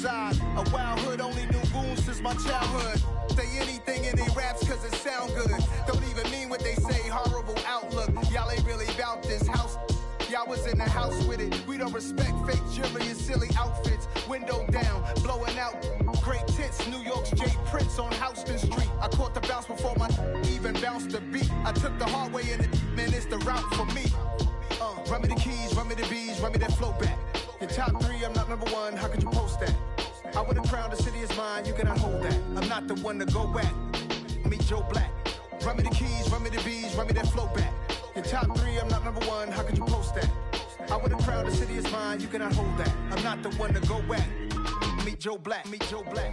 reside. A wild hood, only knew goons since my childhood. Say anything in their raps cause it sound good. Don't even mean what they say, horrible outlook. Y'all ain't really about this house. Y'all was in the house with it. We don't respect fake jewelry and silly outfits. Window down, blowing out great tits. New York's Jay Prince on Houston Street. I caught the bounce before my even bounced the beat. I took the hard way in it, man, it's the route for me. Run me the keys, run me the bees, run me that flow back. Your top 3, I'm not number 1, how could you post that? I would've crowned the city is mine, you cannot hold that. I'm not the one to go back. Meet Joe Black. Run me the keys, run me the bees, run me that flow back. Your top 3, I'm not number 1, how could you post that? I would've crowned the city is mine, you cannot hold that. I'm not the one to go back. Meet Joe Black, meet Joe Black.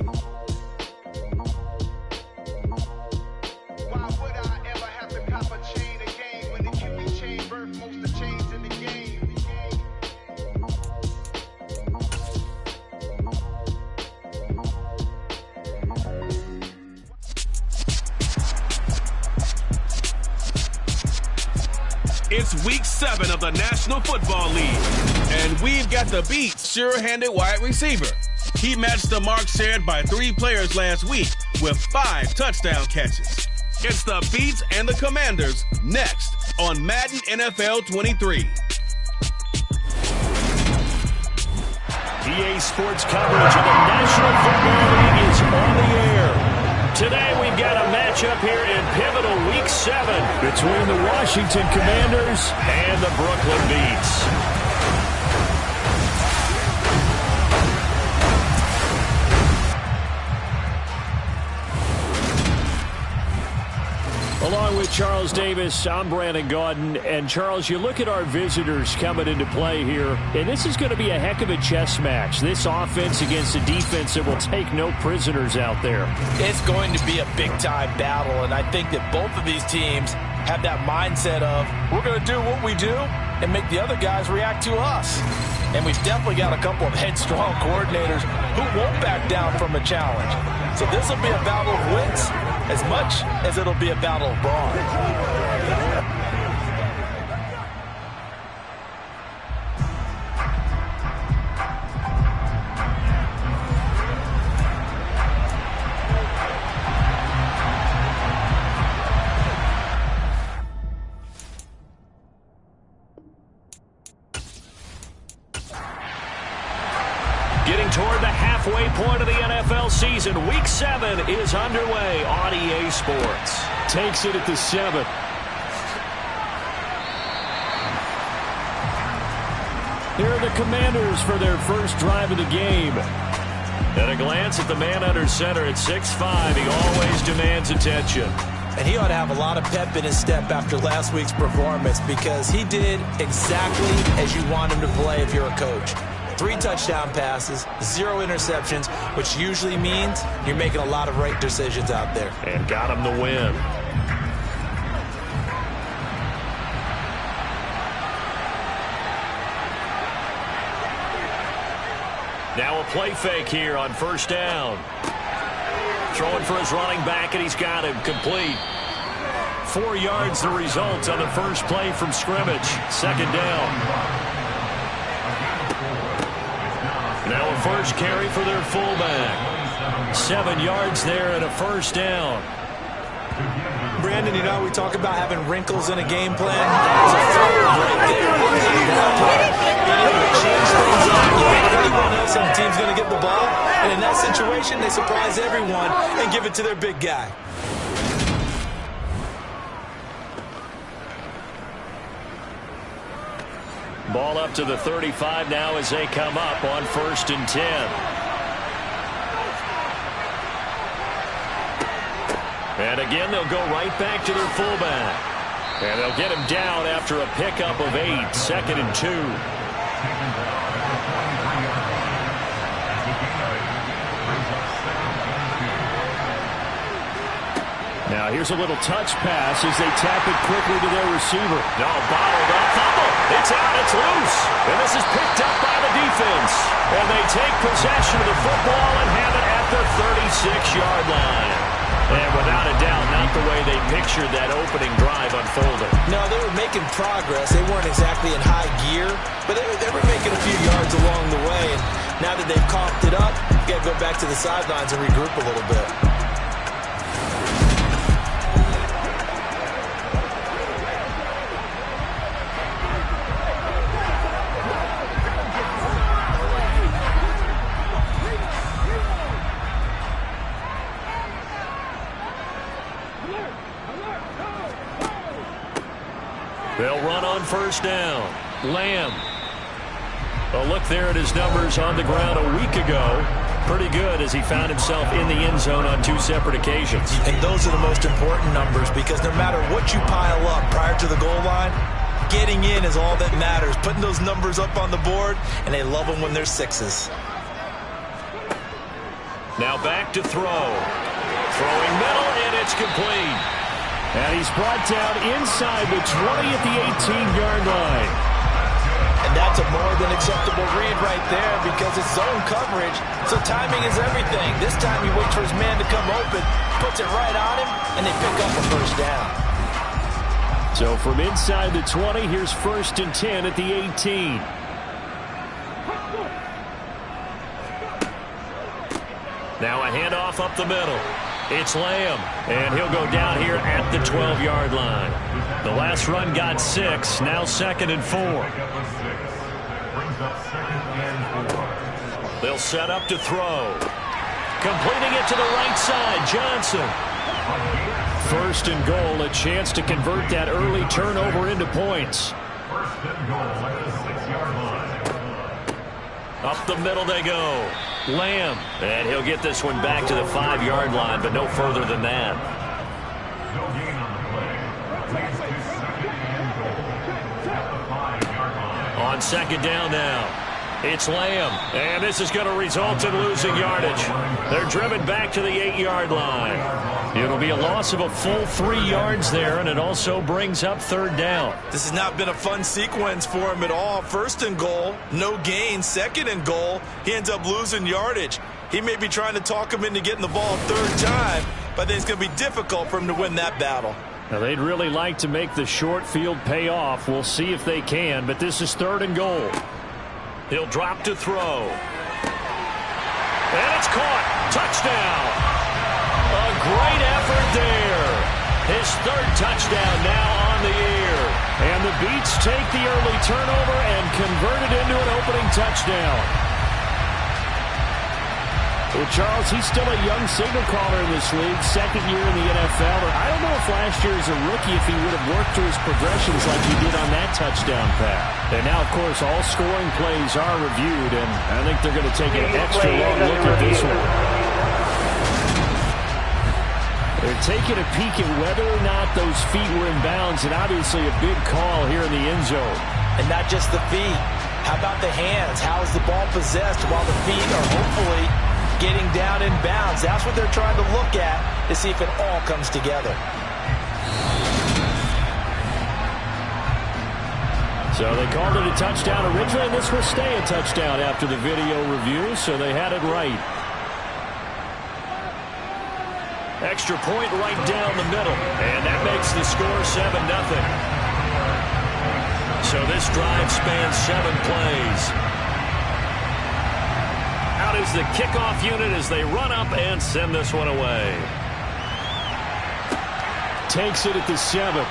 Why would I ever have to cop a chain again when the QB chain birth most of the chains in the game? It's week 7 of the National Football League, and we've got the Beats sure-handed wide receiver. He matched the mark shared by 3 players last week with 5 touchdown catches. It's the Beats and the Commanders next on Madden NFL 23. EA Sports coverage of the National Football League is on the air. Today we've got a matchup here in pivotal Week 7 between the Washington Commanders and the Brooklyn Beats. Along with Charles Davis, I'm Brandon Gaudin. And Charles, you look at our visitors coming into play here, and this is going to be a heck of a chess match. This offense against a defense that will take no prisoners out there. It's going to be a big-time battle, and I think that both of these teams have that mindset of, we're going to do what we do and make the other guys react to us. And we've definitely got a couple of headstrong coordinators who won't back down from a challenge. So this will be a battle of wits as much as it'll be a battle of brawn. Getting toward the halfway point of the NFL season, Week 7 is underway on EA Sports. Takes it at the 7. Here are the Commanders for their first drive of the game. At a glance at the man under center at 6'5", he always demands attention. And he ought to have a lot of pep in his step after last week's performance because he did exactly as you want him to play if you're a coach. 3 touchdown passes, 0 interceptions, which usually means you're making a lot of right decisions out there. And got him the win. Now a play fake here on first down. Throwing for his running back, and he's got him complete. 4 yards the result on the first play from scrimmage. Second down. Now a first carry for their fullback. 7 yards there and a first down. Brandon, you know, we talk about having wrinkles in a game plan. There's a third right there. Being able to change things up. You know, everyone else on the team's going to get the ball. And in that situation, they surprise everyone and give it to their big guy. Ball up to the 35 now as they come up on 1st and 10. And again, they'll go right back to their fullback. And they'll get him down after a pickup of 8, 2nd and 2. Now here's a little touch pass as they tap it quickly to their receiver. No, bottled up. Fumble. It's out. It's loose. And this is picked up by the defense. And they take possession of the football and have it at the 36-yard line. And without a doubt, not the way they pictured that opening drive unfolding. No, they were making progress. They weren't exactly in high gear, but they were making a few yards along the way. And Now that they've coughed it up, you got to go back to the sidelines and regroup a little bit. They'll run on first down. Lamb. A look there at his numbers on the ground a week ago. Pretty good as he found himself in the end zone on 2 separate occasions. And those are the most important numbers because no matter what you pile up prior to the goal line, getting in is all that matters. Putting those numbers up on the board, and they love them when they're 6s. Now back to throw. Throwing middle, and it's complete. And he's brought down inside the 20 at the 18-yard line. And that's a more than acceptable read right there because it's zone coverage, so timing is everything. This time he waits for his man to come open, puts it right on him, and they pick up a first down. So from inside the 20, here's 1st and 10 at the 18. Now a handoff up the middle. It's Lamb, and he'll go down here at the 12-yard line. The last run got 6, now 2nd and 4. They'll set up to throw. Completing it to the right side, Johnson. 1st and goal, a chance to convert that early turnover into points. Up the middle they go. Lamb, and he'll get this one back to the 5-yard line, but no further than that. On 2nd down now. It's Lamb, and this is going to result in losing yardage. They're driven back to the 8-yard line. It'll be a loss of a full 3 yards there, and it also brings up 3rd down. This has not been a fun sequence for him at all. 1st and goal, no gain. 2nd and goal, he ends up losing yardage. He may be trying to talk him into getting the ball a 3rd time, but I think it's going to be difficult for him to win that battle. Now, they'd really like to make the short field pay off. We'll see if they can, but this is 3rd and goal. He'll drop to throw. And it's caught. Touchdown. A great effort there. His 3rd touchdown now on the year. And the Beats take the early turnover and convert it into an opening touchdown. Well, Charles, he's still a young signal caller in this league, 2nd year in the NFL. I don't know if last year as a rookie if he would have worked through his progressions like he did on that touchdown pass. And now, of course, all scoring plays are reviewed, and I think they're going to take an extra long look at this one. They're taking a peek at whether or not those feet were in bounds, and obviously a big call here in the end zone. And not just the feet. How about the hands? How is the ball possessed while the feet are hopefully getting down in bounds? That's what they're trying to look at to see if it all comes together. So they called it a touchdown originally, and this will stay a touchdown after the video review, so they had it right. Extra point right down the middle, and that makes the score 7-0. So this drive spans 7 plays. Out is the kickoff unit as they run up and send this one away. Takes it at the 7.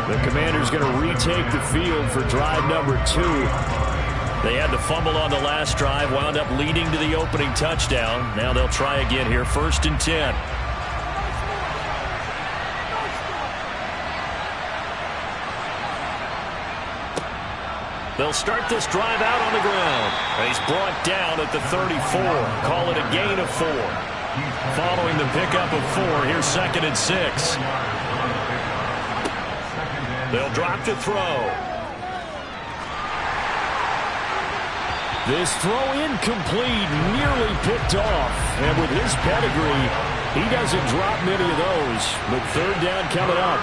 The Commanders going to retake the field for drive number 2. They had to fumble on the last drive, wound up leading to the opening touchdown. Now they'll try again here, 1st and 10. They'll start this drive out on the ground. And he's brought down at the 34. Call it a gain of 4. Following the pickup of 4, here's 2nd and 6. They'll drop to throw. This throw incomplete, nearly picked off. And with his pedigree, he doesn't drop many of those. But 3rd down coming up.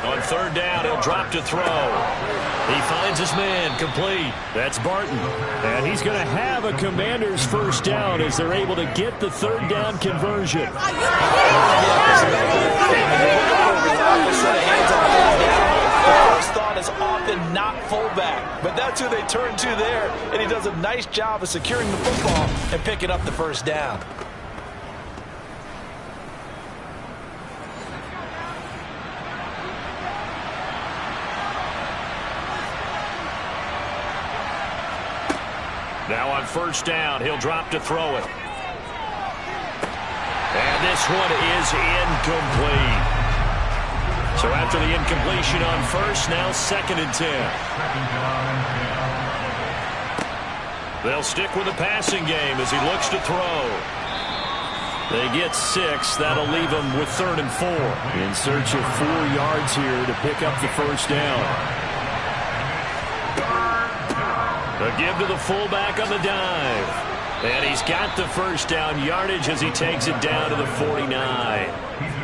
On 3rd down, he'll drop to throw. He finds his man, complete. That's Barton. And he's going to have a Commander's 1st down as they're able to get the 3rd down conversion. First thought is often not fullback, but that's who they turn to there, and he does a nice job of securing the football and picking up the first down. Now on first down, he'll drop to throw it. And this one is incomplete. So after the incompletion on first, now 2nd and 10. They'll stick with the passing game as he looks to throw. They get 6. That'll leave them with 3rd and 4. In search of 4 yards here to pick up the first down. A give to the fullback on the dive. And he's got the first down yardage as he takes it down to the 49.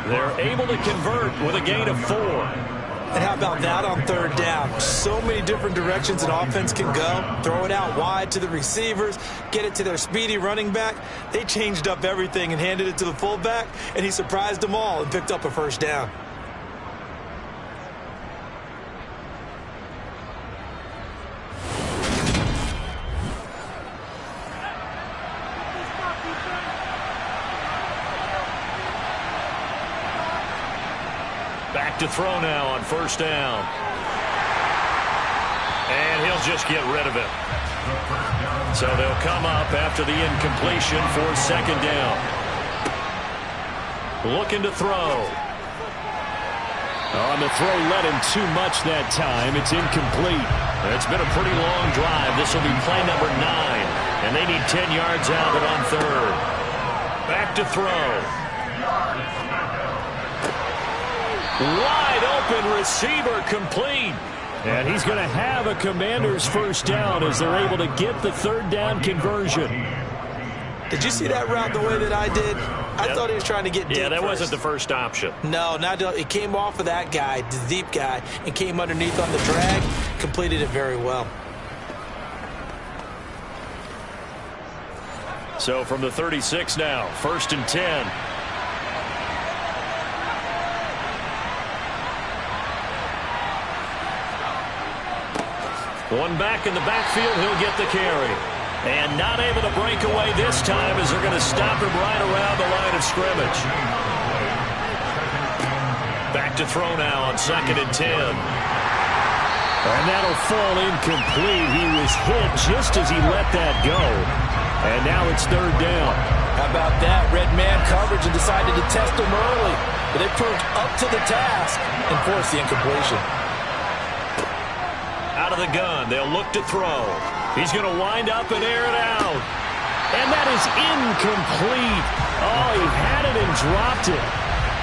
They're able to convert with a gain of 4. And how about that on 3rd down? So many different directions an offense can go. Throw it out wide to the receivers, get it to their speedy running back. They changed up everything and handed it to the fullback, and he surprised them all and picked up a first down. Back to throw now on first down. And he'll just get rid of it. So they'll come up after the incompletion for 2nd down. Looking to throw. On the throw, let him too much that time. It's incomplete. It's been a pretty long drive. This will be play number 9. And they need 10 yards out of it on 3rd. Back to throw. Wide open receiver complete. And he's going to have a Commander's first down as they're able to get the 3rd down conversion. Did you see that route the way that I did? I thought he was trying to get deep. Yeah, that first. wasn't the first option. No, it came off of that guy, the deep guy, and came underneath on the drag. Completed it very well. So from the 36 now, 1st and 10. One back in the backfield, he'll get the carry. And not able to break away this time as they're going to stop him right around the line of scrimmage. Back to throw now on 2nd and 10. And that'll fall incomplete. He was hit just as he let that go. And now it's 3rd down. How about that? Red man coverage and decided to test him early. But they proved up to the task and forced the incompletion. Out of the gun, they'll look to throw. He's going to wind up and air it out. And that is incomplete. Oh, he had it and dropped it.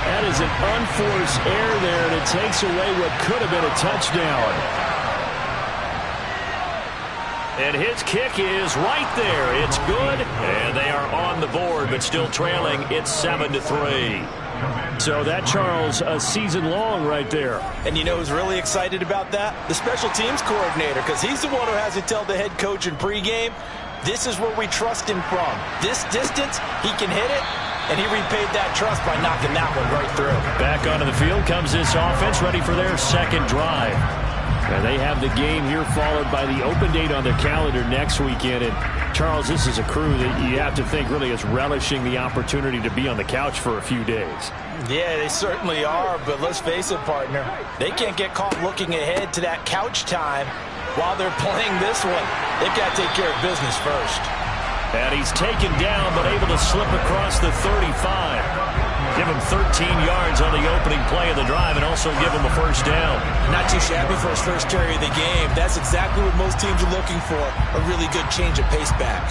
That is an unforced error there, and it takes away what could have been a touchdown. And his kick is right there. It's good, and they are on the board, but still trailing. It's 7-3. So that, Charles, a season long right there. And you know who's really excited about that? The special teams coordinator, because he's the one who has to tell the head coach in pregame, this is where we trust him from. This distance, he can hit it, and he repaid that trust by knocking that one right through. Back onto the field comes this offense, ready for their 2nd drive. And they have the game here followed by the open date on their calendar next weekend. And, Charles, this is a crew that you have to think really is relishing the opportunity to be on the couch for a few days. Yeah, they certainly are, but let's face it, partner. They can't get caught looking ahead to that couch time while they're playing this one. They've got to take care of business first. And he's taken down but able to slip across the 35. Give him 13 yards on the opening play of the drive and also give him a first down. Not too shabby for his first carry of the game. That's exactly what most teams are looking for, a really good change of pace back.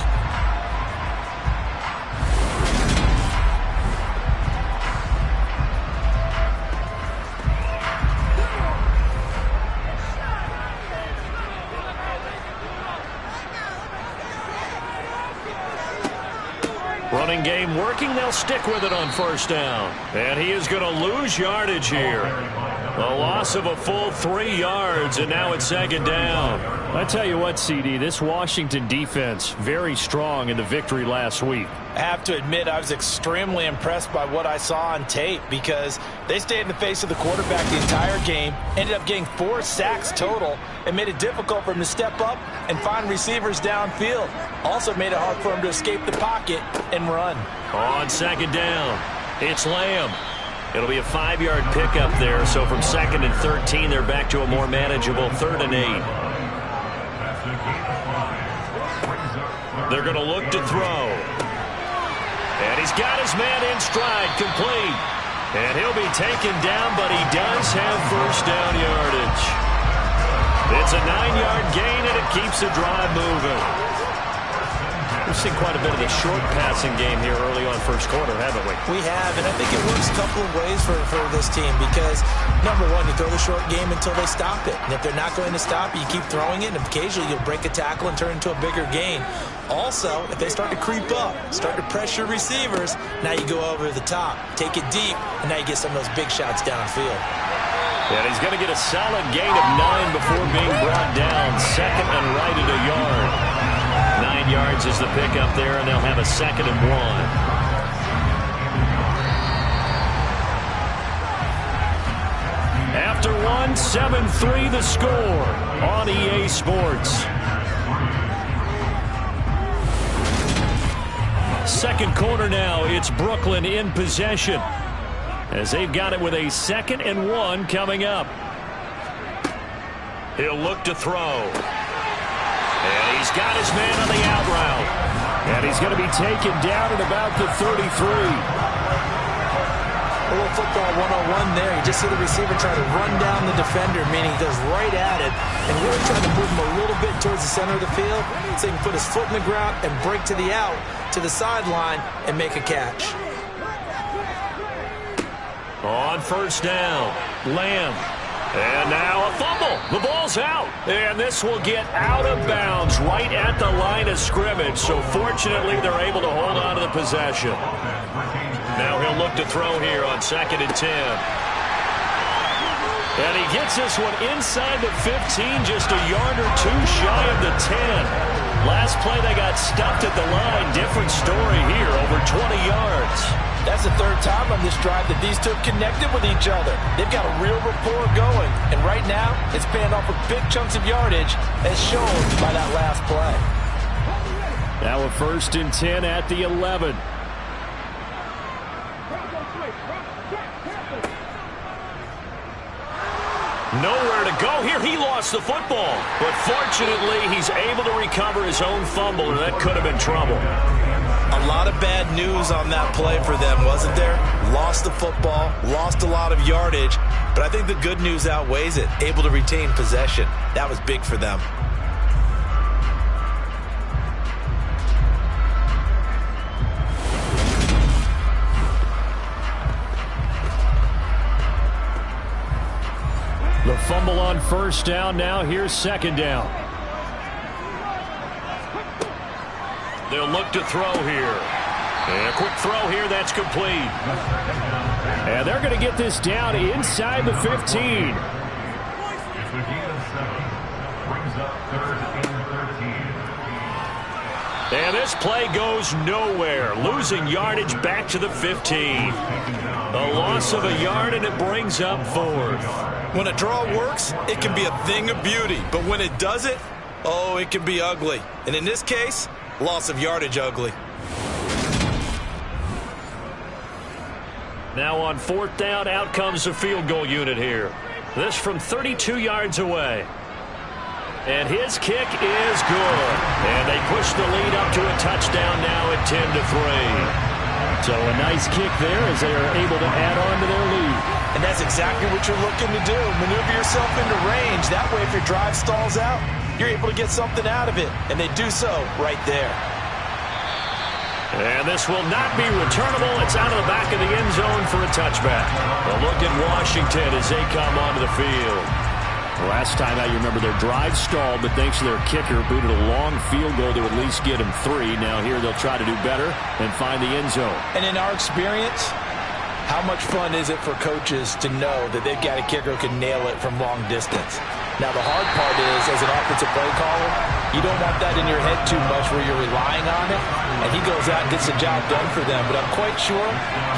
Running game working. They'll stick with it on first down. And he is going to lose yardage here. A loss of a full 3 yards, and now it's second down. I tell you what, CD, this Washington defense, very strong in the victory last week. I have to admit, I was extremely impressed by what I saw on tape because they stayed in the face of the quarterback the entire game, ended up getting 4 sacks total, and made it difficult for him to step up and find receivers downfield. Also made it hard for him to escape the pocket and run. On second down, it's Lamb. It'll be a 5-yard pickup there, so from 2nd and 13, they're back to a more manageable 3rd and 8. They're going to look to throw. And he's got his man in stride, complete. And he'll be taken down, but he does have first down yardage. It's a 9-yard gain, and it keeps the drive moving. We've seen quite a bit of the short passing game here early on first quarter, haven't we? We have, and I think it works a couple of ways for this team because, number one, you throw the short game until they stop it. And if they're not going to stop it, you keep throwing it, and occasionally you'll break a tackle and turn it into a bigger gain. Also, if they start to creep up, start to pressure receivers, now you go over the top, take it deep, and now you get some of those big shots downfield. And he's going to get a solid gain of 9 before being brought down. Second and right at a yard. 9 yards is the pickup there, and they'll have a 2nd and 1. After 1, 7-3 the score on EA Sports. Second quarter now, it's Brooklyn in possession as they've got it with a 2nd and 1 coming up. He'll look to throw. And he's got his man on the out route. And he's going to be taken down at about the 33. A little football 101 there. You just see the receiver try to run down the defender, meaning he goes right at it and really trying to move him a little bit towards the center of the field so he can put his foot in the ground and break to the out, to the sideline, and make a catch. On first down, Lamb. And now a fumble. The ball's out. And this will get out of bounds right at the line of scrimmage. So fortunately, they're able to hold on to the possession. Now he'll look to throw here on 2nd and 10. And he gets this one inside the 15, just a yard or 2 shy of the 10. Last play, they got stuffed at the line. Different story here, over 20 yards. That's the 3rd time on this drive that these two have connected with each other. They've got a real rapport going. And right now, it's paying off with big chunks of yardage as shown by that last play. Now a 1st and 10 at the 11. Nowhere to go here. He lost the football. But fortunately, he's able to recover his own fumble, or that could have been trouble. A lot of bad news on that play for them, wasn't there? Lost the football, lost a lot of yardage, but I think the good news outweighs it. Able to retain possession. That was big for them. The fumble on first down. Now here's 2nd down. They'll look to throw here. And a quick throw here, that's complete. And they're going to get this down inside the 15. And this play goes nowhere. Losing yardage back to the 15. A loss of a yard, and it brings up 4th. When a draw works, it can be a thing of beauty. But when it doesn't, oh, it can be ugly. And in this case, loss of yardage ugly. Now on 4th down, out comes the field goal unit here. This from 32 yards away. And his kick is good. And they push the lead up to a touchdown now at 10-3. So a nice kick there as they are able to add on to their lead. And that's exactly what you're looking to do. Maneuver yourself into range. That way, if your drive stalls out, you're able to get something out of it. And they do so right there. And this will not be returnable. It's out of the back of the end zone for a touchback. A look at Washington as they come onto the field. The last time out, you remember their drive stalled, but thanks to their kicker, booted a long field goal to at least get them 3. Now here they'll try to do better and find the end zone. And in our experience, How much fun is it for coaches to know that they've got a kicker who can nail it from long distance? Now, the hard part is, as an offensive play caller, you don't want that in your head too much where you're relying on it, and he goes out and gets the job done for them. But I'm quite sure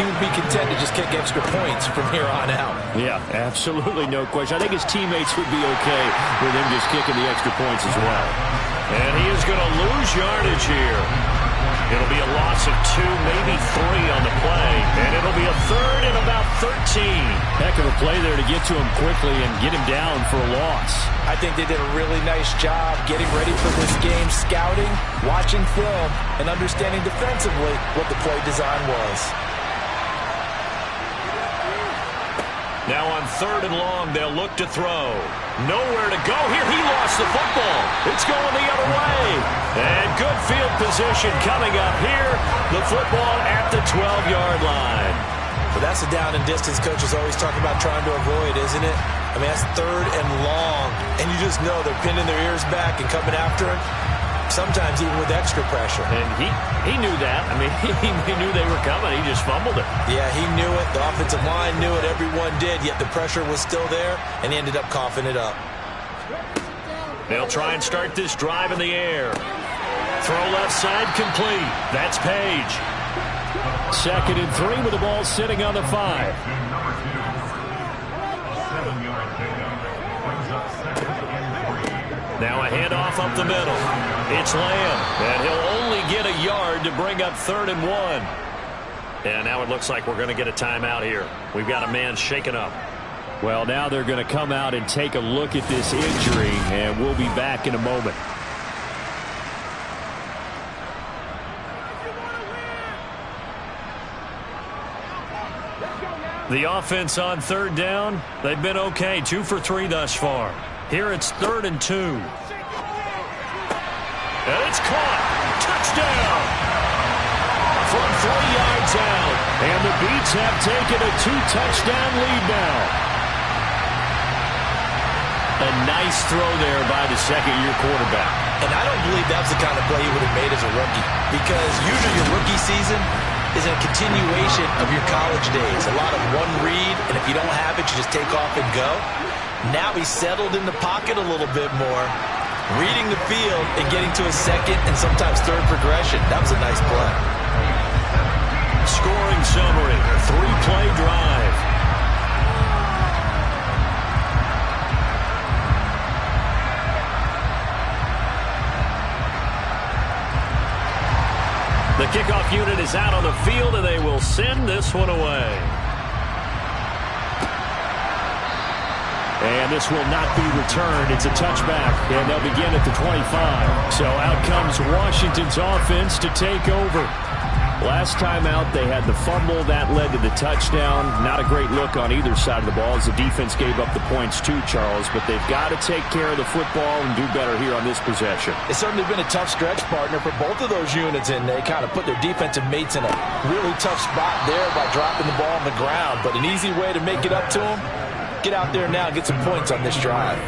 he would be content to just kick extra points from here on out. Yeah, absolutely no question. I think his teammates would be okay with him just kicking the extra points as well. And he is going to lose yardage here. It'll be a loss of 2, maybe 3 on the play. And it'll be a 3rd and about 13. Heck of a play there to get to him quickly and get him down for a loss. I think they did a really nice job getting ready for this game, scouting, watching film, and understanding defensively what the play design was. Now on 3rd and long, they'll look to throw. Nowhere to go here. He lost the football. It's going the other way. And good field position coming up here. The football at the 12-yard line. But that's the down and distance coaches always talk about trying to avoid, isn't it? I mean, that's 3rd and long. And you just know they're pinning their ears back and coming after him. Sometimes even with extra pressure. And he knew that. I mean, he knew they were coming. He just fumbled it. Yeah, he knew it. The offensive line knew it. Everyone did. Yet the pressure was still there, and he ended up coughing it up. They'll try and start this drive in the air. Throw left side complete. That's Page. 2nd and 3 with the ball sitting on the 5. Now a handoff up the middle. It's Lamb, and he'll only get a yard to bring up 3rd and 1. And now it looks like we're going to get a timeout here. We've got a man shaken up. Well, now they're going to come out and take a look at this injury, and we'll be back in a moment. The offense on 3rd down, they've been okay, 2 for 3 thus far. Here it's 3rd and 2. And it's caught. Touchdown. From 3 yards out. And the Beats have taken a 2-touchdown lead now. A nice throw there by the second-year quarterback. And I don't believe that was the kind of play he would have made as a rookie. Because usually your rookie season is a continuation of your college days. A lot of one read, and if you don't have it, you just take off and go. Now he's settled in the pocket a little bit more, reading the field and getting to a 2nd and sometimes 3rd progression. That was a nice play. Scoring summary, 3-play drive. The kickoff unit is out on the field, and they will send this one away. And this will not be returned. It's a touchback, and they'll begin at the 25. So out comes Washington's offense to take over. Last time out, they had the fumble. That led to the touchdown. Not a great look on either side of the ball as the defense gave up the points too, Charles. But they've got to take care of the football and do better here on this possession. It's certainly been a tough stretch, partner, for both of those units, and they kind of put their defensive mates in a really tough spot there by dropping the ball on the ground. But an easy way to make it up to them, get out there now and get some points on this drive.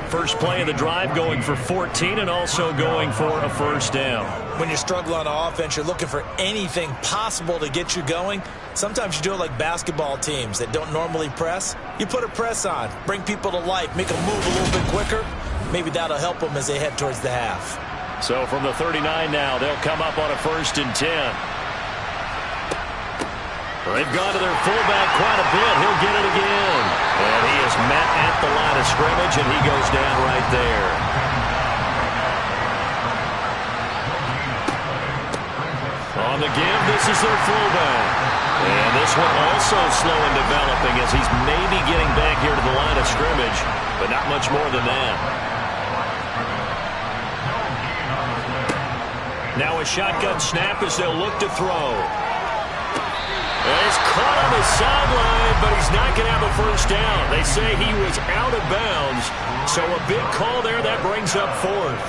First play of the drive going for 14 and also going for a 1st down. When you struggle on offense, you're looking for anything possible to get you going. Sometimes you do it like basketball teams that don't normally press. You put a press on, bring people to life, make them move a little bit quicker. Maybe that'll help them as they head towards the half. So from the 39 now, they'll come up on a 1st and 10. They've gone to their fullback quite a bit. He'll get it again. And he is met at the line of scrimmage, and he goes down right there. On the give, this is their fullback. And this one also slow in developing as he's maybe getting back here to the line of scrimmage, but not much more than that. Now a shotgun snap as they'll look to throw. He's caught on the sideline, but he's not going to have a 1st down. They say he was out of bounds, so a big call there. That brings up 4th.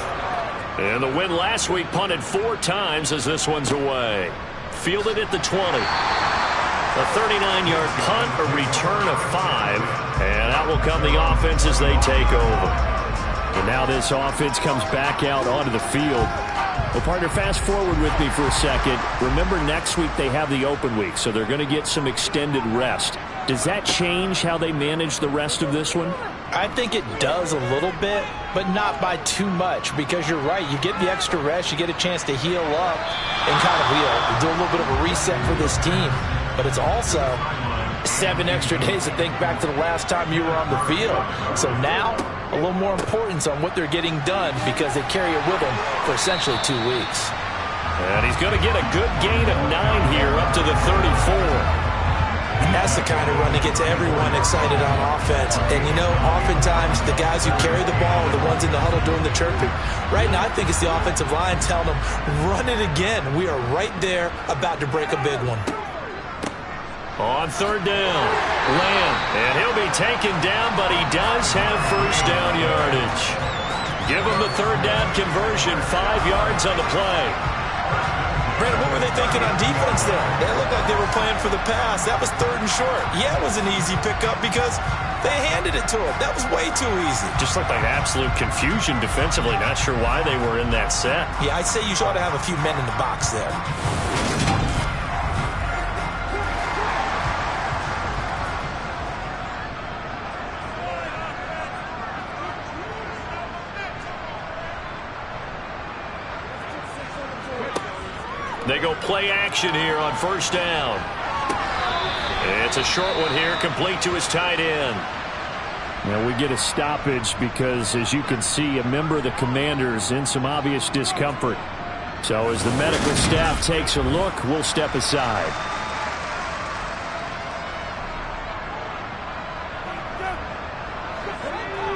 And the win last week punted 4 times as this one's away. Fielded at the 20. A 39-yard punt, a return of 5, and out will come the offense as they take over. And now now this offense comes back out onto the field. Well, partner, fast forward with me for a second. Remember, next week they have the open week, so they're going to get some extended rest. Does that change how they manage the rest of this one? I think it does a little bit, but not by too much, because you're right. You get the extra rest. You get a chance to heal up and kind of do a little bit of a reset for this team. But it's also 7 extra days to think back to the last time you were on the field. So now, a little more importance on what they're getting done because they carry it with them for essentially 2 weeks. And he's going to get a good gain of 9 here up to the 34. And that's the kind of run that gets everyone excited on offense. And, you know, oftentimes the guys who carry the ball are the ones in the huddle doing the chirping. Right now, I think it's the offensive line telling them, run it again. We are right there about to break a big one. On third down, Lamb. And he'll be taken down, but he does have first down yardage. Give him the third down conversion, 5 yards on the play. Brandon, what were they thinking on defense there? They looked like they were playing for the pass. That was 3rd and short. Yeah, it was an easy pickup because they handed it to him. That was way too easy. Just looked like absolute confusion defensively. Not sure why they were in that set. Yeah, I'd say you ought to have a few men in the box there. They go play action here on first down. It's a short one here, complete to his tight end. Now we get a stoppage because, as you can see, a member of the Commanders in some obvious discomfort. So as the medical staff takes a look, we'll step aside.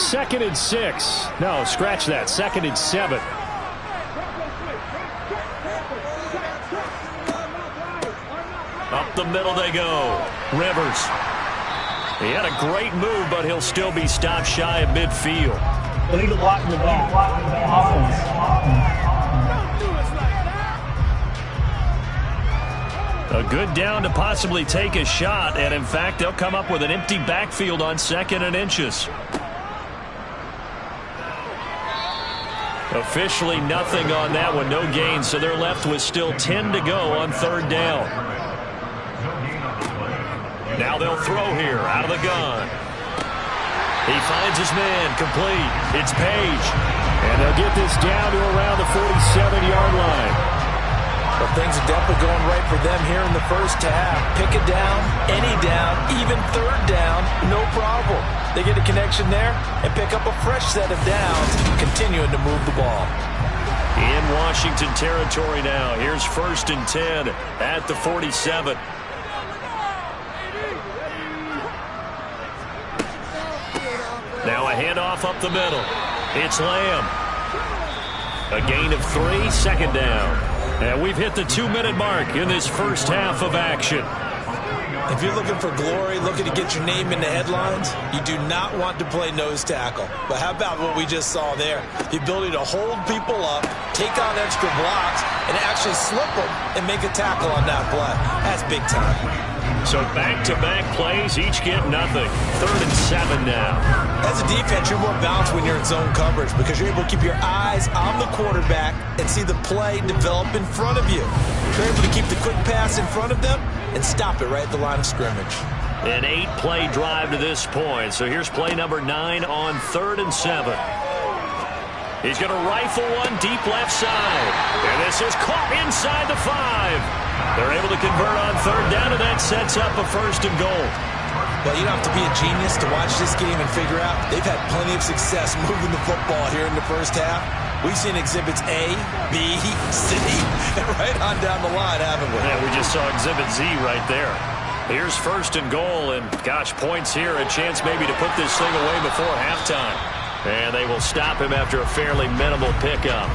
Second and 6. No, scratch that. 2nd and 7. Up the middle they go. Rivers. He had a great move, but he'll still be stopped shy of midfield. Illegal blocking the ball. Offense. A good down to possibly take a shot, and in fact, they'll come up with an empty backfield on 2nd and inches. Officially nothing on that one, no gain, so they're left with still 10 to go on 3rd down. Now they'll throw here, out of the gun. He finds his man, complete. It's Page. And they'll get this down to around the 47-yard line. Well, things are definitely going right for them here in the first half. Pick it down, any down, even 3rd down, no problem. They get a connection there and pick up a fresh set of downs, continuing to move the ball. In Washington territory now. Here's 1st and 10 at the 47. Now a handoff up the middle. It's Lamb. A gain of 3, 2nd down. And we've hit the 2-minute mark in this first half of action. If you're looking for glory, looking to get your name in the headlines, you do not want to play nose tackle. But how about what we just saw there? The ability to hold people up, take on extra blocks, and actually slip them and make a tackle on that play. That's big time. So back-to-back plays, each get nothing. 3rd and 7 now. As a defense, you're more balanced when you're in zone coverage because you're able to keep your eyes on the quarterback and see the play develop in front of you. You're able to keep the quick pass in front of them and stop it right at the line of scrimmage. An 8-play drive to this point. So here's play number 9 on 3rd and 7. He's going to rifle one deep left side. And this is caught inside the 5. They're able to convert on 3rd down, and that sets up a 1st and goal. Well, you don't have to be a genius to watch this game and figure out they've had plenty of success moving the football here in the first half. We've seen exhibits A, B, C, and right on down the line, haven't we? Yeah, we just saw exhibit Z right there. Here's 1st and goal, and gosh, points here, a chance maybe to put this thing away before halftime. And they will stop him after a fairly minimal pickup.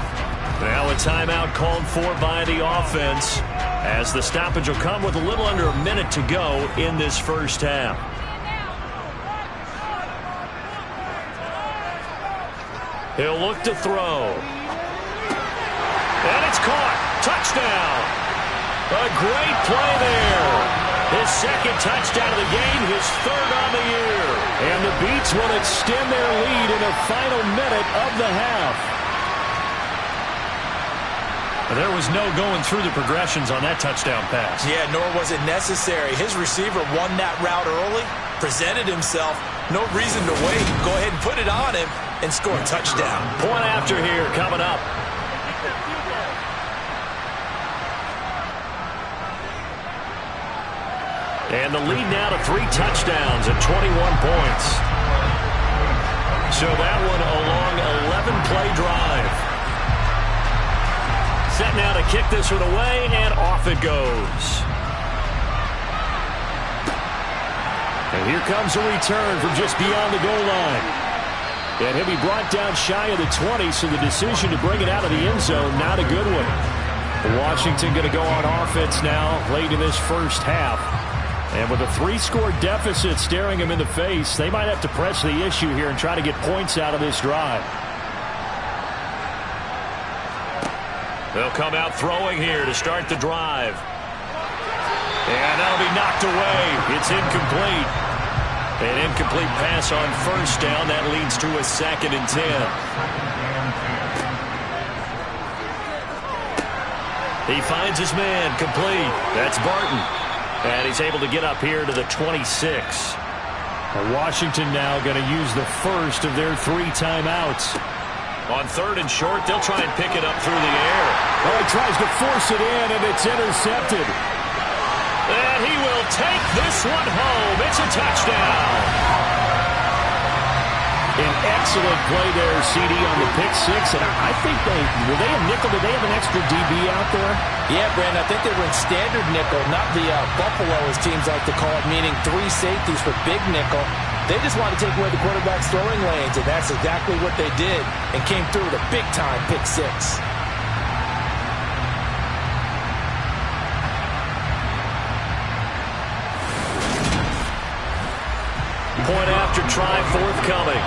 Now a timeout called for by the offense, as the stoppage will come with a little under a minute to go in this first half. He'll look to throw. And it's caught. Touchdown. A great play there. His second touchdown of the game, his third on the year. And the Beats will extend their lead in the final minute of the half. There was no going through the progressions on that touchdown pass. Yeah, nor was it necessary. His receiver won that route early, presented himself. No reason to wait. Go ahead and put it on him and score a touchdown. Point after here coming up. And the lead now to 3 touchdowns at 21 points. So that one a long 11-play drive. Set now to kick this one away, and off it goes. And here comes a return from just beyond the goal line. And he'll be brought down shy of the 20, so the decision to bring it out of the end zone, not a good one. Washington going to go on offense now late in this first half. And with a 3-score deficit staring him in the face, they might have to press the issue here and try to get points out of this drive. They'll come out throwing here to start the drive. And that'll be knocked away. It's incomplete. An incomplete pass on first down. That leads to a 2nd and 10. He finds his man complete. That's Barton. And he's able to get up here to the 26. And Washington now going to use the first of their 3 timeouts. On 3rd and short, they'll try and pick it up through the air. Oh, he tries to force it in, and it's intercepted. And he will take this one home. It's a touchdown. An excellent play there, CD, on the pick 6. And I think were they a nickel? Did they have an extra DB out there? Yeah, Brandon, I think they were in standard nickel, not the Buffalo, as teams like to call it, meaning 3 safeties for big nickel. They just wanted to take away the quarterback's throwing lanes, and that's exactly what they did, and came through with a big-time pick 6. Point after try forthcoming.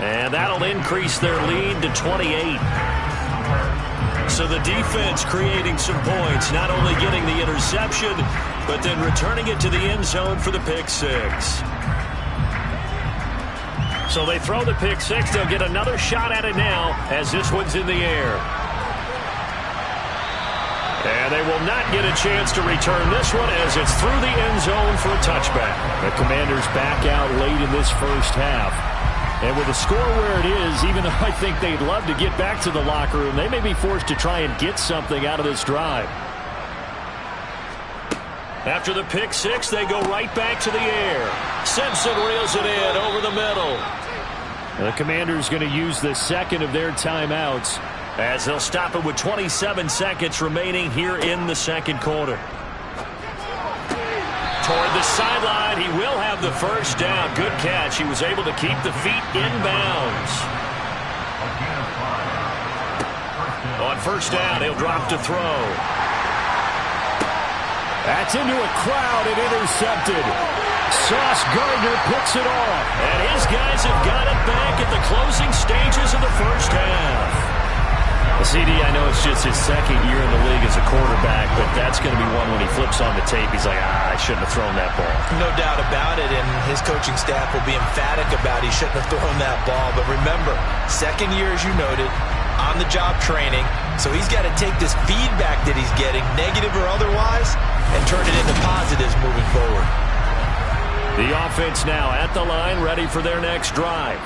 And that'll increase their lead to 28. So the defense creating some points, not only getting the interception, but then returning it to the end zone for the pick 6. So they throw the pick 6. They'll get another shot at it now as this one's in the air. And they will not get a chance to return this one as it's through the end zone for a touchback. The Commanders back out late in this first half. And with the score where it is, even though I think they'd love to get back to the locker room, they may be forced to try and get something out of this drive. After the pick 6, they go right back to the air. Simpson reels it in over the middle. And the Commanders going to use the 2nd of their timeouts as they'll stop it with 27 seconds remaining here in the 2nd quarter. Toward the sideline, he will have the first down. Good catch. He was able to keep the feet in bounds. On first down, he'll drop to throw. That's into a crowd and intercepted. Sauce Gardner picks it off. And his guys have got it back at the closing stages of the first half. CD, I know it's just his 2nd year in the league as a quarterback, but that's going to be one when he flips on the tape. He's like, I shouldn't have thrown that ball. No doubt about it, and his coaching staff will be emphatic about he shouldn't have thrown that ball. But remember, 2nd year, as you noted, on-the-job training, so he's got to take this feedback that he's getting, negative or otherwise, and turn it into positives moving forward. The offense now at the line, ready for their next drive.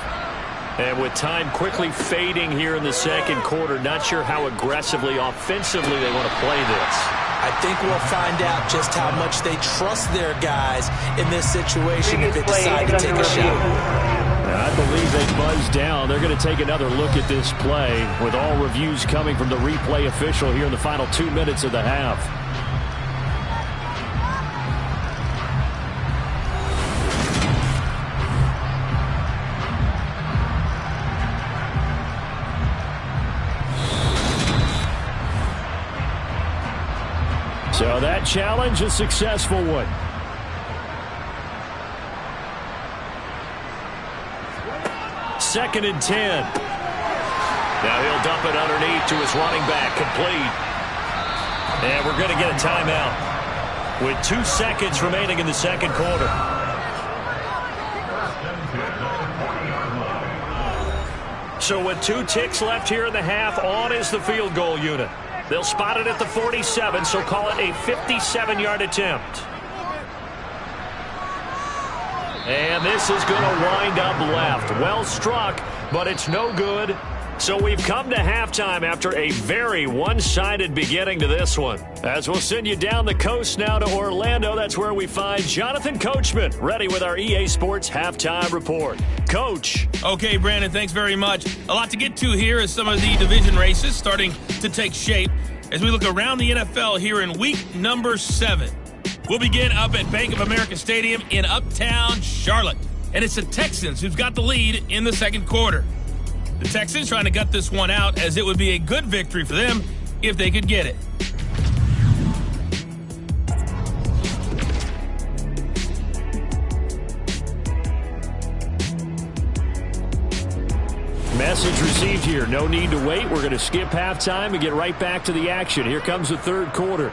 And with time quickly fading here in the 2nd quarter, not sure how aggressively, offensively they want to play this. I think we'll find out just how much they trust their guys in this situation if they decide to take a shot. I believe they buzzed down. They're going to take another look at this play with all reviews coming from the replay official here in the final 2 minutes of the half. So that challenge, a successful one. Second and 10. Now he'll dump it underneath to his running back. Complete. And we're going to get a timeout with 2 seconds remaining in the second quarter. So with 2 ticks left here in the half, on is the field goal unit. They'll spot it at the 47, so call it a 57-yard attempt. And this is going to wind up left. Well struck, but it's no good. So we've come to halftime after a very one-sided beginning to this one. As we'll send you down the coast now to Orlando, that's where we find Jonathan Coachman, ready with our EA Sports Halftime Report. Coach. Okay, Brandon, thanks very much. A lot to get to here as some of the division races starting to take shape as we look around the NFL here in week number 7. We'll begin up at Bank of America Stadium in Uptown Charlotte. And it's the Texans who've got the lead in the second quarter. The Texans trying to gut this one out as it would be a good victory for them if they could get it. Message received here. No need to wait. We're going to skip halftime and get right back to the action. Here comes the third quarter.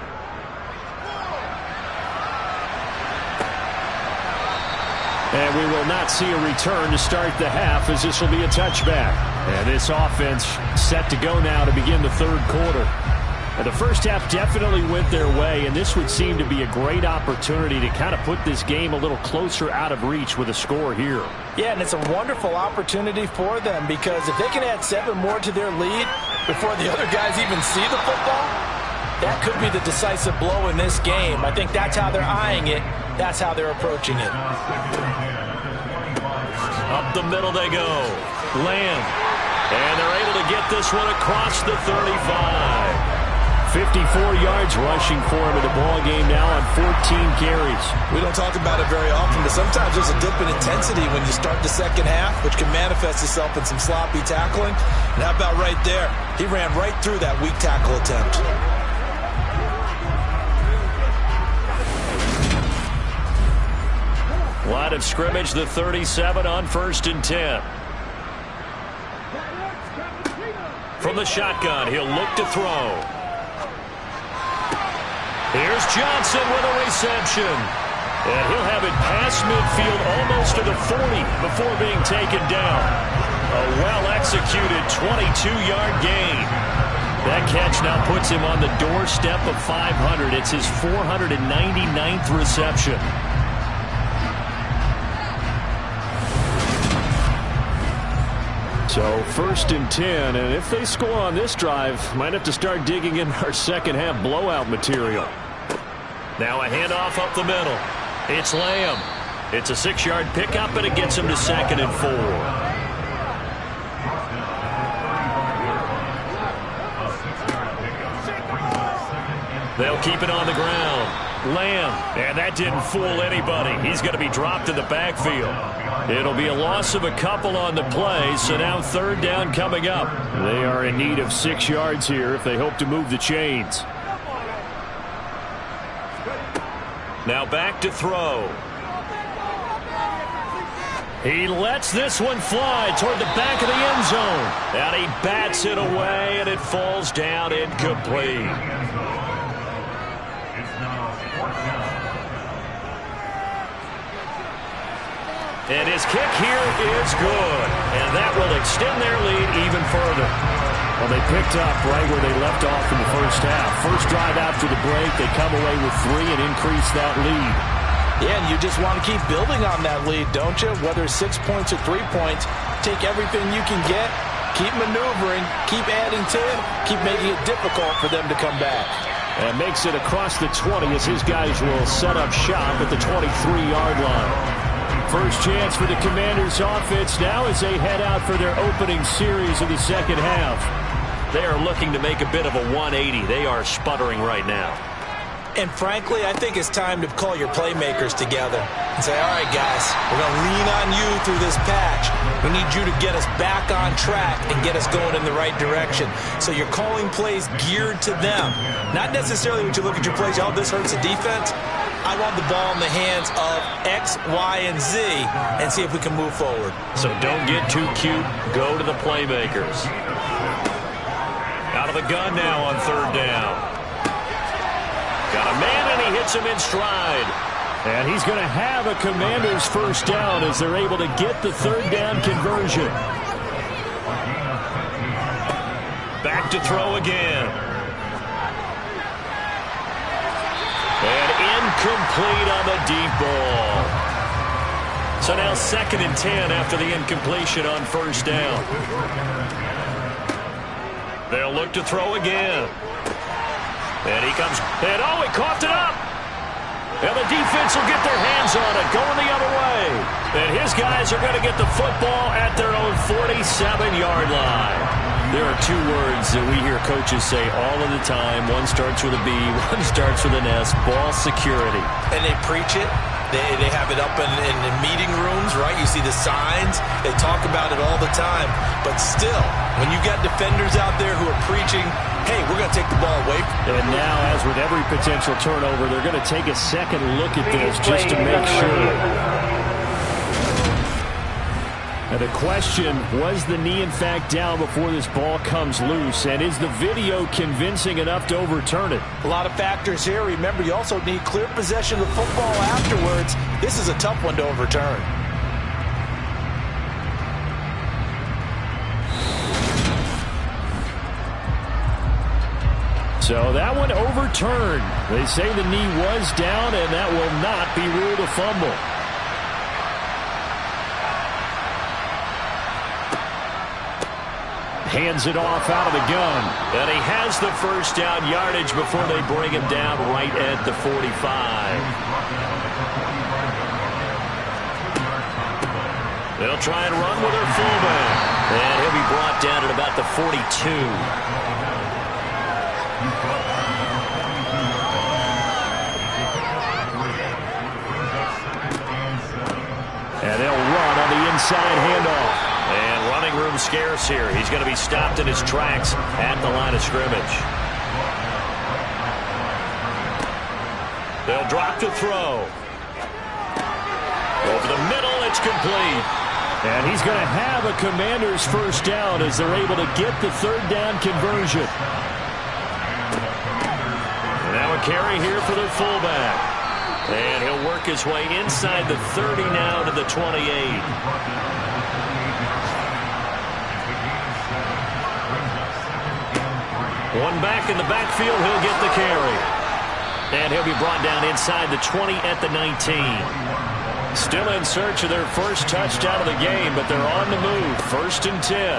And we will not see a return to start the half as this will be a touchback. And this offense set to go now to begin the third quarter. And the first half definitely went their way, and this would seem to be a great opportunity to kind of put this game a little closer out of reach with a score here. Yeah, and it's a wonderful opportunity for them because if they can add 7 more to their lead before the other guys even see the football, that could be the decisive blow in this game. I think that's how they're eyeing it. That's how they're approaching it. Up the middle they go. Lamb. And they're able to get this one across the 35. 54 yards rushing for him in the ball game now on 14 carries. We don't talk about it very often, but sometimes there's a dip in intensity when you start the second half, which can manifest itself in some sloppy tackling. And how about right there? He ran right through that weak tackle attempt. Line of scrimmage, the 37 on 1st and 10. From the shotgun, he'll look to throw. Here's Johnson with a reception. And he'll have it past midfield almost to the 40 before being taken down. A well-executed 22-yard gain. That catch now puts him on the doorstep of 500. It's his 499th reception. So 1st and 10, and if they score on this drive, might have to start digging in our second half blowout material. Now a handoff up the middle. It's Lamb. It's a 6-yard pickup, and it gets him to 2nd and 4. They'll keep it on the ground. Lamb, and that didn't fool anybody. He's going to be dropped in the backfield. It'll be a loss of a couple on the play, so now 3rd down coming up. They are in need of 6 yards here if they hope to move the chains. Now back to throw. He lets this one fly toward the back of the end zone. And he bats it away, and it falls down incomplete. And his kick here is good. And that will extend their lead even further. Well, they picked up right where they left off in the first half. First drive after the break, they come away with 3 and increase that lead. Yeah, and you just want to keep building on that lead, don't you? Whether it's 6 points or 3 points, take everything you can get, keep maneuvering, keep adding to it, keep making it difficult for them to come back. And makes it across the 20 as his guys will set up shop at the 23-yard line. First chance for the Commanders' offense now as they head out for their opening series of the second half. They are looking to make a bit of a 180. They are sputtering right now. And frankly, I think it's time to call your playmakers together and say, all right, guys, we're going to lean on you through this patch. We need you to get us back on track and get us going in the right direction. So you're calling plays geared to them. Not necessarily when you look at your plays, oh, this hurts the defense. I want the ball in the hands of X, Y, and Z and see if we can move forward. So don't get too cute. Go to the playmakers. Out of the gun now on third down. Got a man, and he hits him in stride. And he's going to have a Commander's first down as they're able to get the third down conversion. Back to throw again. And incomplete on the deep ball. So now 2nd and 10 after the incompletion on first down. They'll look to throw again. And he comes. And oh, he coughed it up. And the defense will get their hands on it, going the other way. And his guys are going to get the football at their own 47-yard line. There are two words that we hear coaches say all of the time. One starts with a B, one starts with an S, ball security. And they preach it. They have it up in meeting rooms, right? You see the signs. They talk about it all the time. But still, when you got defenders out there who are preaching, hey, we're going to take the ball away. And now, as with every potential turnover, they're going to take a second look at this just to make sure. And the question, was the knee in fact down before this ball comes loose? And is the video convincing enough to overturn it? A lot of factors here. Remember, you also need clear possession of the football afterwards. This is a tough one to overturn. So that one overturned. They say the knee was down, and that will not be ruled a fumble. Hands it off out of the gun. And he has the first down yardage before they bring him down right at the 45. They'll try and run with their fullback. And he'll be brought down at about the 42. And they'll run on the inside handoff. And running room scarce here. He's going to be stopped in his tracks at the line of scrimmage. They'll drop to throw. Over the middle, it's complete. And he's going to have a Commander's first down as they're able to get the third down conversion. And now a carry here for their fullback. And he'll work his way inside the 30 now to the 28. One back in the backfield, he'll get the carry. And he'll be brought down inside the 20 at the 19. Still in search of their first touchdown of the game, but they're on the move. 1st and 10.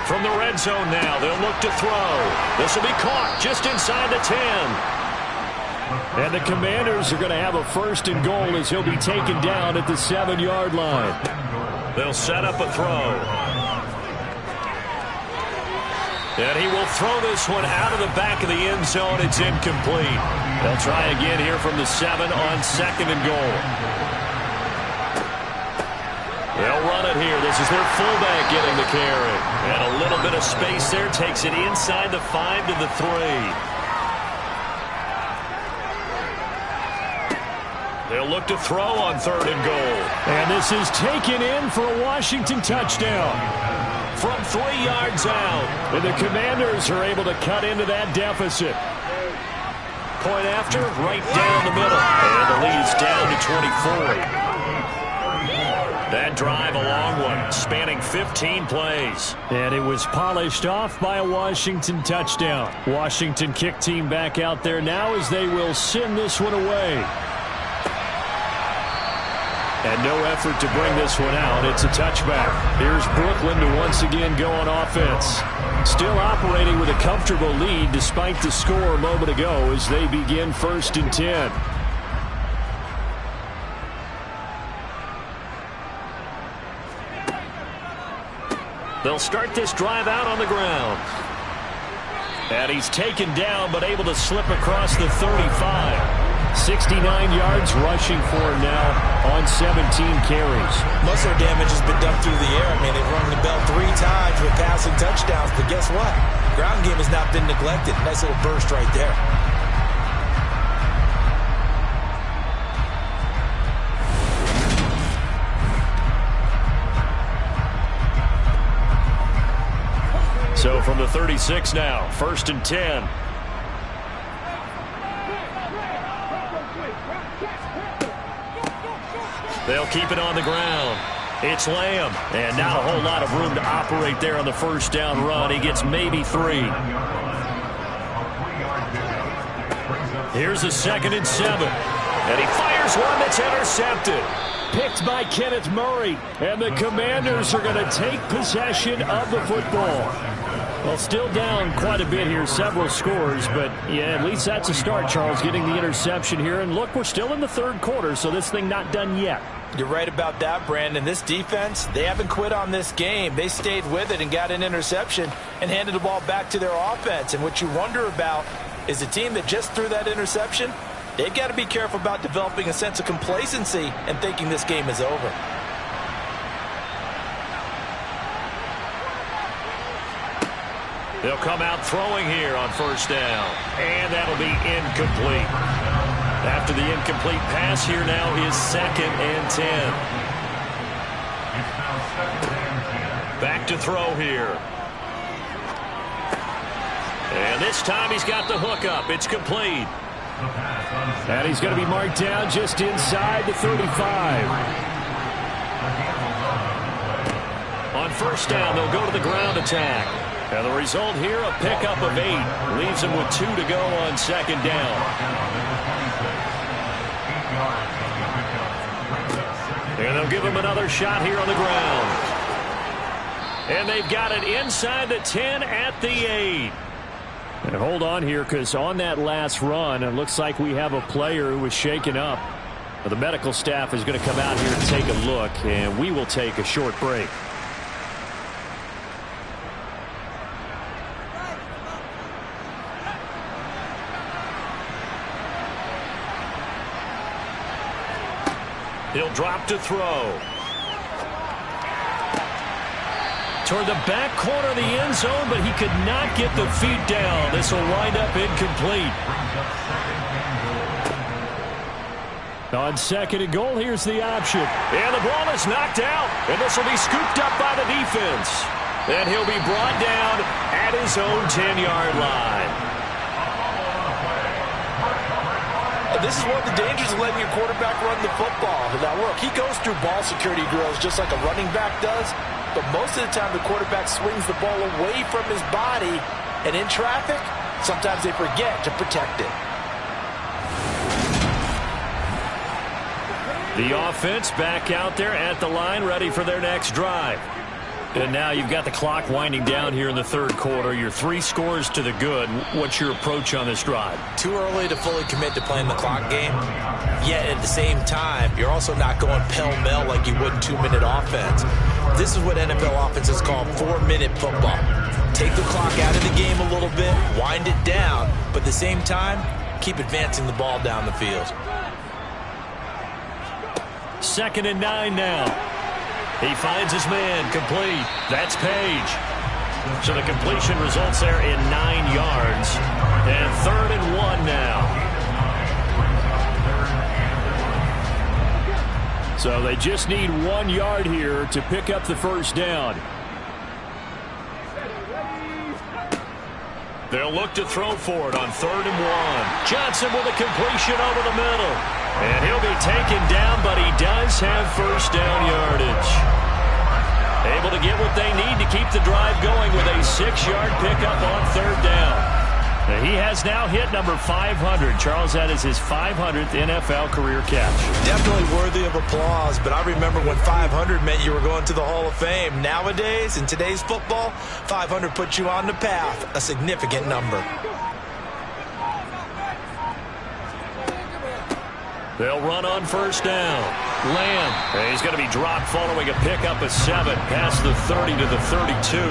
From the red zone now, they'll look to throw. This will be caught just inside the 10. And the Commanders are going to have a 1st and goal as he'll be taken down at the 7-yard line. They'll set up a throw. And he will throw this one out of the back of the end zone. It's incomplete. They'll try again here from the 7 on 2nd and goal. They'll run it here. This is their fullback getting the carry. And a little bit of space there. Takes it inside the 5 to the 3. They'll look to throw on 3rd and goal. And this is taken in for a Washington touchdown. From 3 yards out. And the Commanders are able to cut into that deficit. Point after, right down the middle. And the lead's down to 24. That drive, a long one, spanning 15 plays. And it was polished off by a Washington touchdown. Washington kick team back out there now as they will send this one away. And no effort to bring this one out. It's a touchback. Here's Brooklyn to once again go on offense. Still operating with a comfortable lead despite the score a moment ago as they begin 1st and 10. They'll start this drive out on the ground. And he's taken down but able to slip across the 35. 69 yards rushing for him now on 17 carries. Most of their damage has been done through the air. I mean, they've rung the bell 3 times with passing touchdowns, but guess what? Ground game has not been neglected. Nice little burst right there. So from the 36 now. 1st and 10. They'll keep it on the ground. It's Lamb. And not a whole lot of room to operate there on the first down run. He gets maybe 3. Here's a 2nd and 7. And he fires one that's intercepted. Picked by Kenneth Murray. And the Commanders are going to take possession of the football. Well, still down quite a bit here, several scores, but yeah, at least that's a start, Charles, getting the interception here. And look, we're still in the 3rd quarter, so this thing not done yet. You're right about that, Brandon. This defense, they haven't quit on this game. They stayed with it and got an interception and handed the ball back to their offense. And what you wonder about is a team that just threw that interception, they've got to be careful about developing a sense of complacency and thinking this game is over. They'll come out throwing here on 1st down. And that'll be incomplete. After the incomplete pass here now is 2nd and 10. Back to throw here. And this time he's got the hook up. It's complete. And he's going to be marked down just inside the 35. On 1st down, they'll go to the ground attack. And the result here, a pickup of 8. Leaves them with 2 to go on 2nd down. And they'll give him another shot here on the ground. And they've got it inside the 10 at the 8. And hold on here, because on that last run, it looks like we have a player who was shaken up. The medical staff is going to come out here and take a look, and we will take a short break. He'll drop to throw. Toward the back corner of the end zone, but he could not get the feet down. This will wind up incomplete. On 2nd and goal, here's the option. And the ball is knocked out, and this will be scooped up by the defense. And he'll be brought down at his own 10-yard line. This is one of the dangers of letting your quarterback run the football. Now, look, he goes through ball security drills just like a running back does, but most of the time the quarterback swings the ball away from his body, and in traffic, sometimes they forget to protect it. The offense back out there at the line, ready for their next drive. And now you've got the clock winding down here in the 3rd quarter. You're 3 scores to the good. What's your approach on this drive? Too early to fully commit to playing the clock game. Yet at the same time, you're also not going pell-mell like you would in 2-minute offense. This is what NFL offenses call 4-minute football. Take the clock out of the game a little bit, wind it down, but at the same time, keep advancing the ball down the field. 2nd and 9 now. He finds his man, complete. That's Page. So the completion results there in 9 yards. And 3rd and 1 now. So they just need 1 yard here to pick up the 1st down. They'll look to throw for it on 3rd and 1. Johnson with a completion over the middle. And he'll be taken down, but he does have 1st down yardage. Able to get what they need to keep the drive going with a 6-yard pickup on 3rd down. Now he has now hit number 500. Charles, that is his 500th NFL career catch. Definitely worthy of applause, but I remember when 500 meant you were going to the Hall of Fame. Nowadays, in today's football, 500 puts you on the path, a significant number. They'll run on 1st down. Lamb. And he's going to be dropped following a pickup of 7 past the 30 to the 32.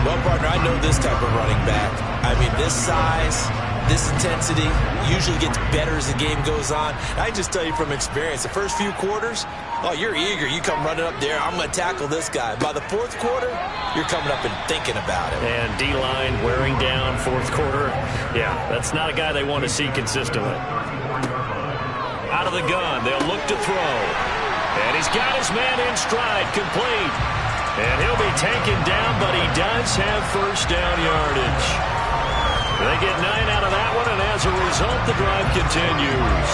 Well, partner, I know this type of running back. I mean, this size, this intensity usually gets better as the game goes on. I just tell you from experience, the first few quarters, oh, you're eager. You come running up there, I'm going to tackle this guy. By the 4th quarter, you're coming up and thinking about it. And D-line wearing down 4th quarter. Yeah, that's not a guy they want to see consistently. Out of the gun, they'll look to throw. And he's got his man in stride, complete. And he'll be taken down, but he does have first down yardage. They get 9 out of that one, and as a result, the drive continues.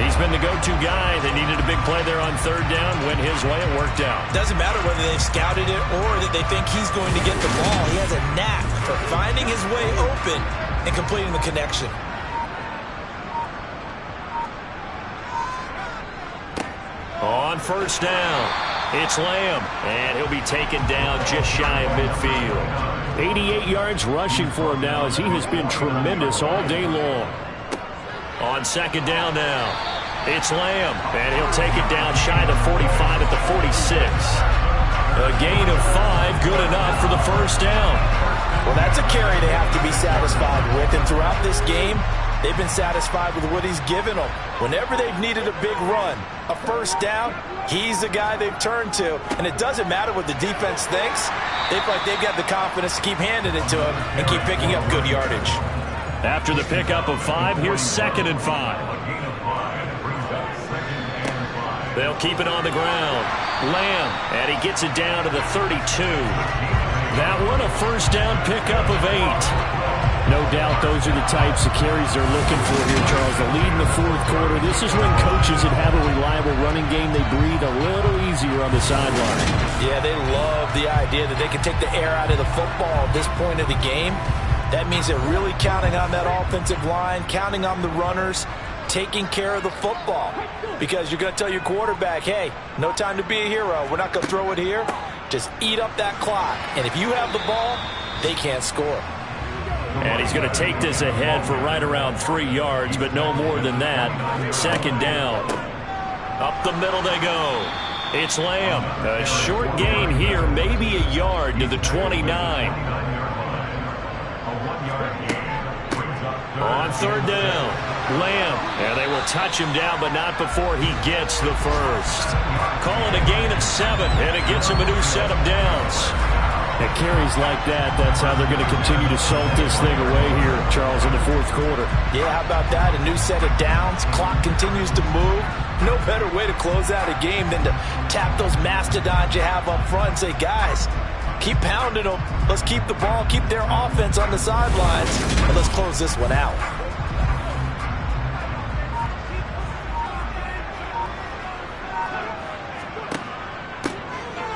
He's been the go-to guy. They needed a big play there on third down. Went his way. It worked out. Doesn't matter whether they've scouted it or that they think he's going to get the ball. He has a knack for finding his way open and completing the connection. On first down, it's Lamb, and he'll be taken down just shy of midfield. 88 yards rushing for him now as he has been tremendous all day long. On second down now, it's Lamb, and he'll take it down shy of 45 at the 46. A gain of 5, good enough for the first down. Well, that's a carry they have to be satisfied with, and throughout this game, they've been satisfied with what he's given them. Whenever they've needed a big run, a first down, he's the guy they've turned to. And it doesn't matter what the defense thinks. They feel like they've got the confidence to keep handing it to him and keep picking up good yardage. After the pickup of 5, here's 2nd and 5. They'll keep it on the ground. Lamb, and he gets it down to the 32. That one a first down pickup of 8. No doubt those are the types of carries they're looking for here, Charles. The lead in the fourth quarter. This is when coaches that have a reliable running game, they breathe a little easier on the sideline. Yeah, they love the idea that they can take the air out of the football at this point of the game. That means they're really counting on that offensive line, counting on the runners, taking care of the football. Because you're going to tell your quarterback, hey, no time to be a hero. We're not going to throw it here. Just eat up that clock. And if you have the ball, they can't score. And he's going to take this ahead for right around 3 yards, but no more than that. Second down. Up the middle they go. It's Lamb. A short gain here, maybe a yard to the 29. On third down, Lamb. And they will touch him down, but not before he gets the first. Calling a gain of 7, and it gets him a new set of downs. At carries like that, that's how they're going to continue to salt this thing away here, Charles, in the fourth quarter. Yeah, how about that? A new set of downs. Clock continues to move. No better way to close out a game than to tap those mastodons you have up front and say, guys, keep pounding them. Let's keep the ball, keep their offense on the sidelines, and let's close this one out.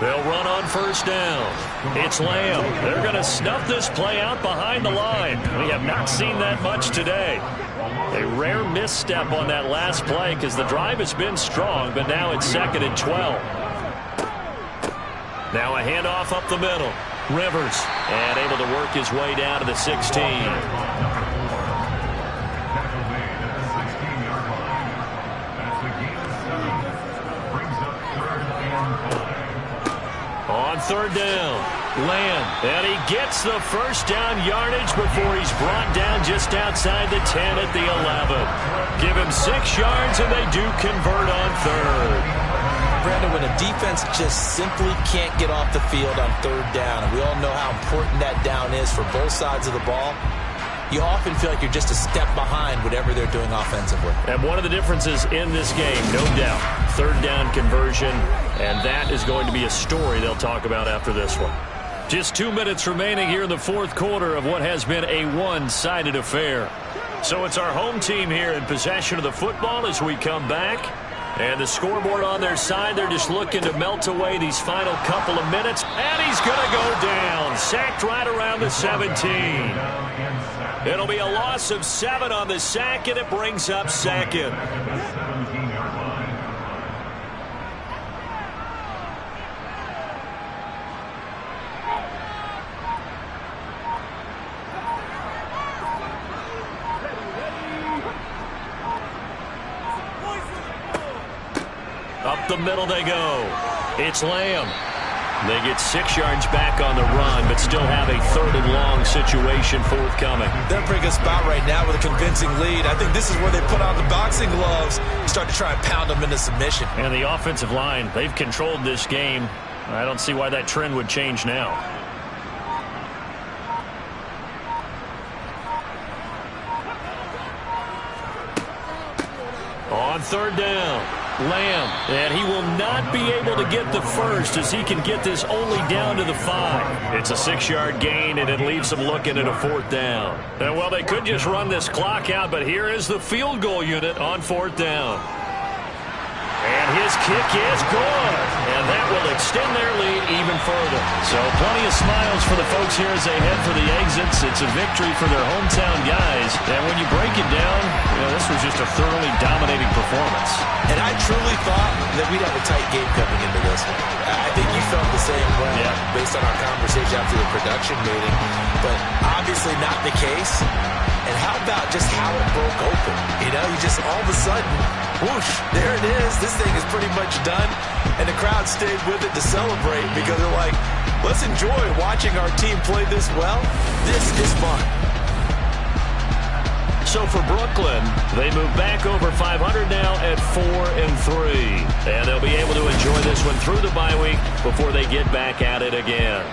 They'll run on first down. It's Lamb. They're going to snuff this play out behind the line. We have not seen that much today. A rare misstep on that last play because the drive has been strong, but now it's 2nd and 12. Now a handoff up the middle. Rivers, and able to work his way down to the 16. On third down, Lamb, and he gets the first down yardage before he's brought down just outside the 10 at the 11. Give him 6 yards, and they do convert on third. Brandon, when a defense just simply can't get off the field on third down, and we all know how important that down is for both sides of the ball, you often feel like you're just a step behind whatever they're doing offensively. And one of the differences in this game, no doubt, third down conversion, and that is going to be a story they'll talk about after this one. Just 2 minutes remaining here in the fourth quarter of what has been a one-sided affair. So it's our home team here in possession of the football as we come back. And the scoreboard on their side, they're just looking to melt away these final couple of minutes. And he's going to go down, sacked right around the 17. It'll be a loss of 7 on the sack, and it brings up 2nd. Up the middle they go. It's Lamb. They get 6 yards back on the run, but still have a 3rd and long situation forthcoming. They're in a pretty good spot right now with a convincing lead. I think this is where they put on the boxing gloves and start to try and pound them into submission. And the offensive line, they've controlled this game. I don't see why that trend would change now. On third down, Lamb, and he will not not be able to get the first as he can get this only down to the 5. It's a 6-yard gain, and it leaves them looking at a 4th down. And, well, they could just run this clock out, but here is the field goal unit on 4th down. And his kick is good. And that will extend their lead even further. So plenty of smiles for the folks here as they head for the exits. It's a victory for their hometown guys. And when you break it down, this was just a thoroughly dominating performance. And I truly thought that we'd have a tight game coming into this one. I think you felt the same way based on our conversation after the production meeting. But obviously not the case. And how about just how it broke open? You just all of a sudden, whoosh, there it is. This thing is pretty much done. And the crowd stayed with it to celebrate because they're like, let's enjoy watching our team play this well. This is fun. So for Brooklyn, they move back over 500 now at 4-3. And they'll be able to enjoy this one through the bye week before they get back at it again.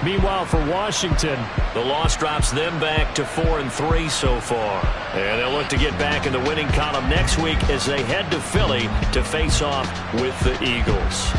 Meanwhile, for Washington, the loss drops them back to 4-3 so far. And they'll look to get back in the winning column next week as they head to Philly to face off with the Eagles.